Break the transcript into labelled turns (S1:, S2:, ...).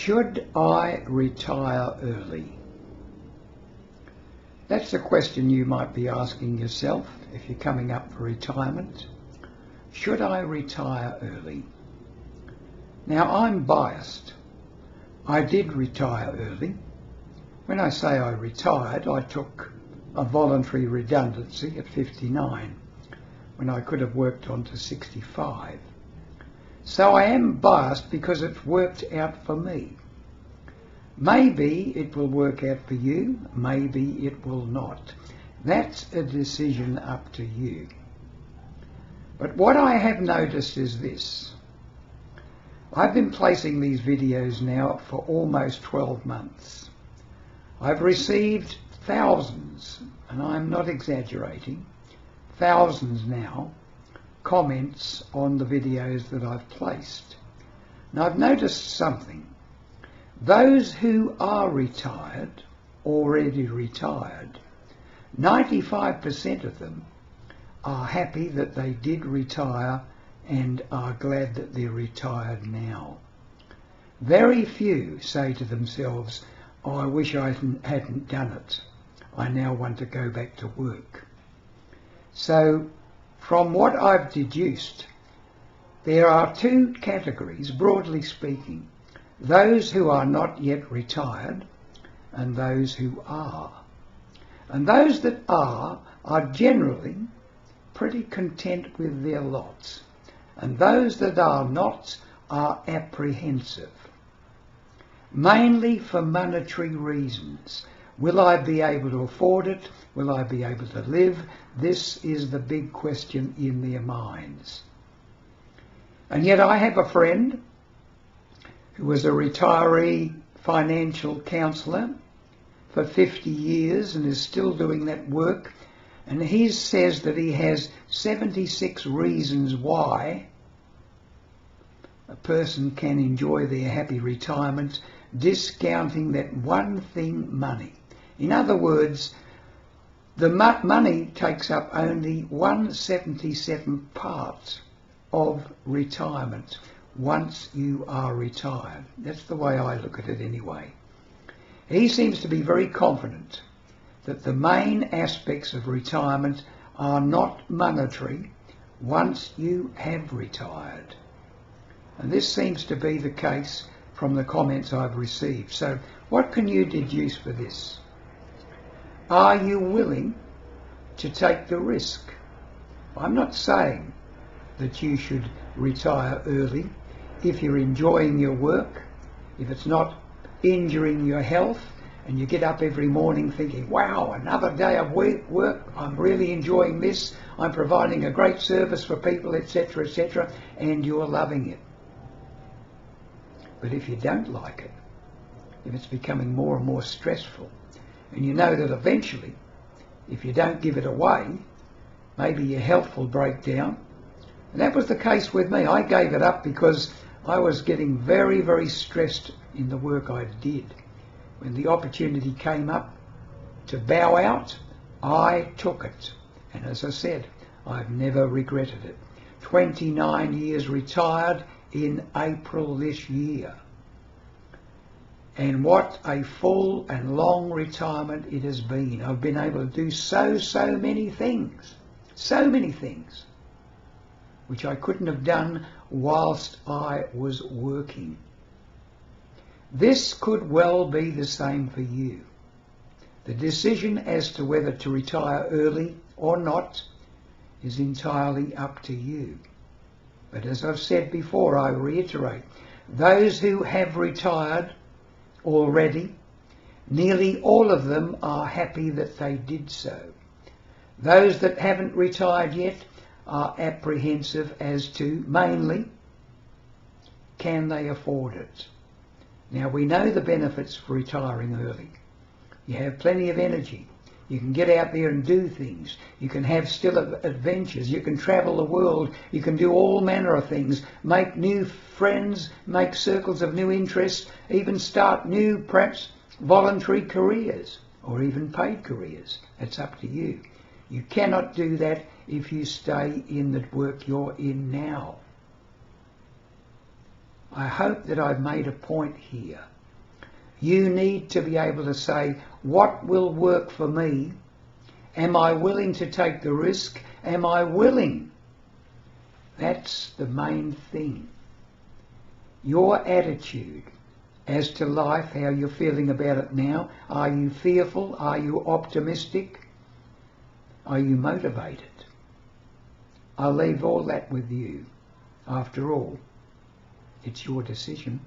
S1: Should I retire early? That's a question you might be asking yourself if you're coming up for retirement. Should I retire early? Now, I'm biased. I did retire early. When I say I retired, I took a voluntary redundancy at 59 when I could have worked on to 65. So I am biased because it's worked out for me. Maybe it will work out for you, maybe it will not. That's a decision up to you. But what I have noticed is this. I've been placing these videos now for almost 12 months. I've received thousands, and I'm not exaggerating, thousands now, comments on the videos that I've placed. Now I've noticed something. Those who are retired, already retired, 95% of them are happy that they did retire and are glad that they're retired now. Very few say to themselves, "Oh, I wish I hadn't done it. I now want to go back to work." So, from what I've deduced, there are two categories, broadly speaking. Those who are not yet retired and those who are. And those that are generally pretty content with their lots. And those that are not are apprehensive. Mainly for monetary reasons. Will I be able to afford it? Will I be able to live? This is the big question in their minds. And yet I have a friend who was a retiree financial counsellor for 50 years and is still doing that work. And he says that he has 76 reasons why a person can enjoy their happy retirement, discounting that one thing, money. In other words, the money takes up only 1/77 part of retirement once you are retired. That's the way I look at it anyway. He seems to be very confident that the main aspects of retirement are not monetary once you have retired. And this seems to be the case from the comments I've received. So what can you deduce for this? Are you willing to take the risk? I'm not saying that you should retire early if you're enjoying your work, if it's not injuring your health, and you get up every morning thinking, wow, another day of work, I'm really enjoying this, I'm providing a great service for people, etc., etc., and you're loving it. But if you don't like it, if it's becoming more and more stressful, and you know that eventually, if you don't give it away, maybe your health will break down. And that was the case with me. I gave it up because I was getting very, very stressed in the work I did. When the opportunity came up to bow out, I took it. And as I said, I've never regretted it. 29 years retired in April this year. And what a full and long retirement it has been. I've been able to do so many things, which I couldn't have done whilst I was working. This could well be the same for you. The decision as to whether to retire early or not is entirely up to you. But as I've said before, I reiterate, those who have retired already, nearly all of them are happy that they did so. Those that haven't retired yet are apprehensive as to, mainly, can they afford it? Now, we know the benefits for retiring early. You have plenty of energy. You can get out there and do things. You can have still adventures. You can travel the world. You can do all manner of things. Make new friends, make circles of new interests, even start new, perhaps, voluntary careers or even paid careers. It's up to you. You cannot do that if you stay in the work you're in now. I hope that I've made a point here. You need to be able to say, what will work for me? Am I willing to take the risk? Am I willing? That's the main thing. Your attitude as to life, how you're feeling about it now. Are you fearful? Are you optimistic? Are you motivated? I'll leave all that with you. After all, it's your decision.